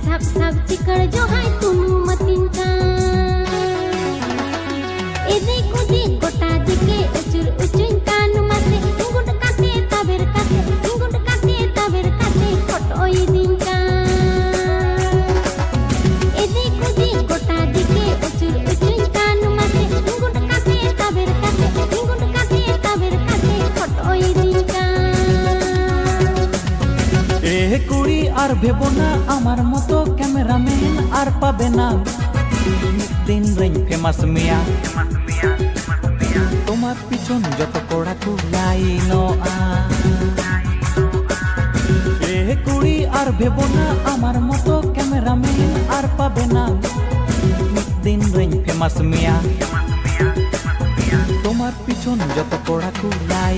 sab sab cikar jo hai tunu matin ka edik udik gota dike ucur ucuin kan mase ingud kate taber kate khotoi din ka edik udik gota dike ucur ucuin kan mase ingud kate taber kate khotoi din ka কুড়ি আর ভেবো না আমার মতো cameraman আর পাবে না দিন range famous মিয়া তোমার পিছন যত কড়া কুলাই কুড়ি আর ভেবো না আমার মতো ক্যামেরাম্যান আর পাবে না দিন রেঞ্জ ফেমাস মিয়া তোমার পিছন যত কড়া কুলাই